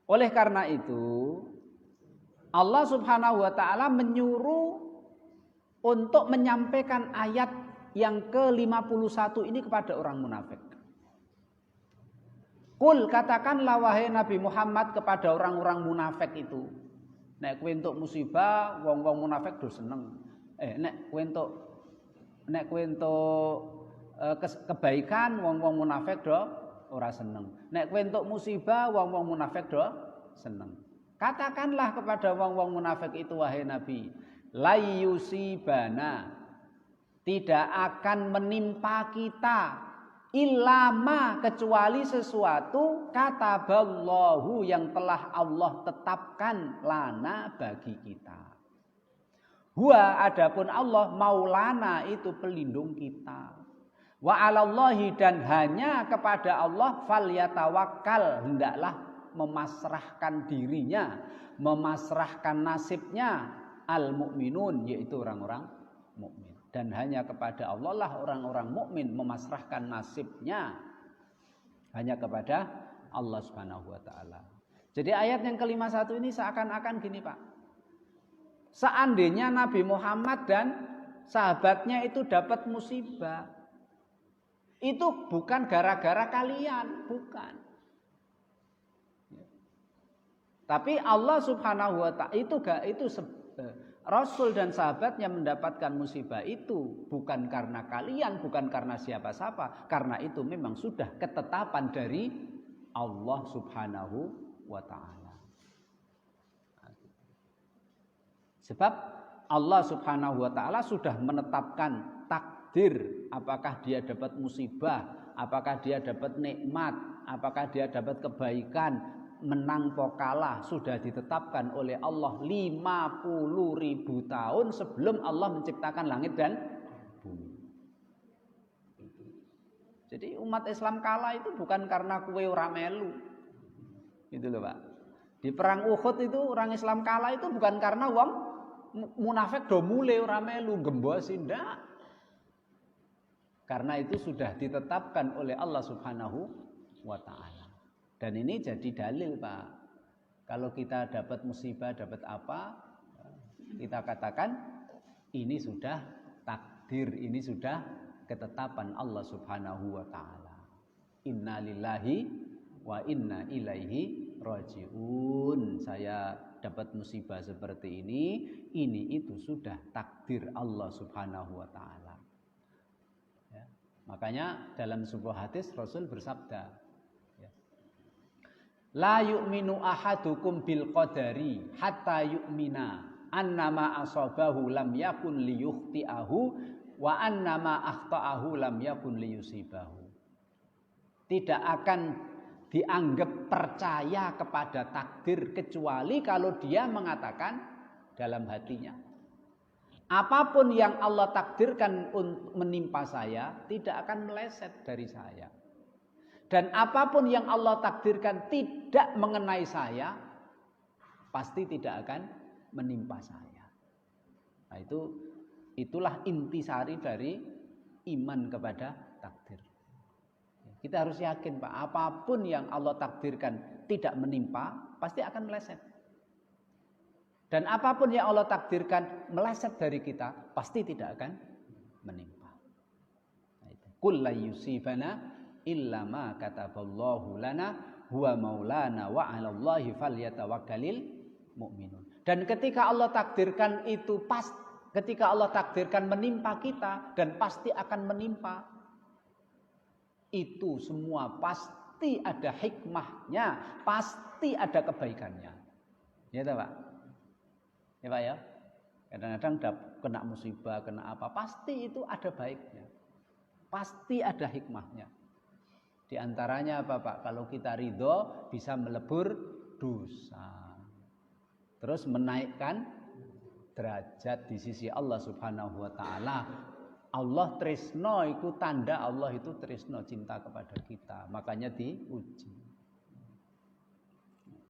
Oleh karena itu, Allah Subhanahu wa taala menyuruh untuk menyampaikan ayat yang ke-51 ini kepada orang munafik. Kul, katakanlah wahai Nabi Muhammad kepada orang-orang munafik itu. Nek kowe entuk musibah, wong-wong munafik do seneng. Nek kowe entuk kebaikan, wong-wong munafik do ora seneng. Nek kowe entuk musibah, wong-wong munafik do seneng. Katakanlah kepada wong-wong munafik itu wahai Nabi, la yusibana, tidak akan menimpa kita illama, kecuali sesuatu kataballahu, yang telah Allah tetapkan lana, bagi kita. Huwa, adapun Allah, maulana, itu pelindung kita. Wa 'alallahi, dan hanya kepada Allah, falyatawakkal, hendaklah memasrahkan dirinya, memasrahkan nasibnya al-mu'minun, yaitu orang-orang mukmin. Dan hanya kepada Allah lah orang-orang mukmin memasrahkan nasibnya, hanya kepada Allah Subhanahu wa taala. Jadi ayat yang ke-51 ini seakan-akan gini, Pak. Seandainya Nabi Muhammad dan sahabatnya itu dapat musibah, itu bukan gara-gara kalian, bukan. Tapi Allah Subhanahu wa taala itu Rasul dan sahabatnya mendapatkan musibah itu bukan karena kalian, bukan karena siapa-siapa, karena itu memang sudah ketetapan dari Allah Subhanahu wa taala. Sebab Allah Subhanahu wa taala sudah menetapkan takdir, apakah dia dapat musibah, apakah dia dapat nikmat, apakah dia dapat kebaikan, menang pokalah, sudah ditetapkan oleh Allah 50.000 tahun sebelum Allah menciptakan langit dan bumi. Jadi umat Islam kalah itu bukan karena kue ora melu. Gitu loh, Pak. Di perang Uhud itu orang Islam kalah itu bukan karena wong munafik do mule ora melu gembosi, ndak. Karena itu sudah ditetapkan oleh Allah Subhanahu wa taala. Dan ini jadi dalil, Pak. Kalau kita dapat musibah, dapat apa, kita katakan ini sudah takdir, ini sudah ketetapan Allah Subhanahu wa taala. Inna lillahi wa inna ilaihi rajiun. Saya dapat musibah seperti ini itu sudah takdir Allah Subhanahu wa taala. Ya. Makanya dalam sebuah hadis Rasul bersabda, la yu'minu ahadukum bil qadari hatta yu'mina annama asabahu lam yakun liyukhti'ahu wa annama akhta'ahu lam yakun liyusibahu. Tidak akan dianggap percaya kepada takdir kecuali kalau dia mengatakan dalam hatinya, apapun yang Allah takdirkan menimpa saya tidak akan meleset dari saya. Dan apapun yang Allah takdirkan tidak mengenai saya, pasti tidak akan menimpa saya. Nah, itulah intisari dari iman kepada takdir. Kita harus yakin, Pak, apapun yang Allah takdirkan tidak menimpa, pasti akan meleset. Dan apapun yang Allah takdirkan meleset dari kita, pasti tidak akan menimpa. Nah, itu. Qul la yusibana illa ma kataballahu lana huwa maulana wa 'alallahi falyatawakkalul mu'minun. Dan ketika Allah takdirkan itu ketika Allah takdirkan menimpa kita dan pasti akan menimpa, itu semua pasti ada hikmahnya, pasti ada kebaikannya. Ya toh, Pak? Ya, Pak ya. Kadang-kadang kena musibah, kena apa, pasti itu ada baiknya. Pasti ada hikmahnya. Di antaranya apa, Pak? Kalau kita ridho bisa melebur dosa. Terus menaikkan derajat di sisi Allah Subhanahu wa taala. Allah tresno, itu tanda Allah itu tresno, cinta kepada kita. Makanya diuji.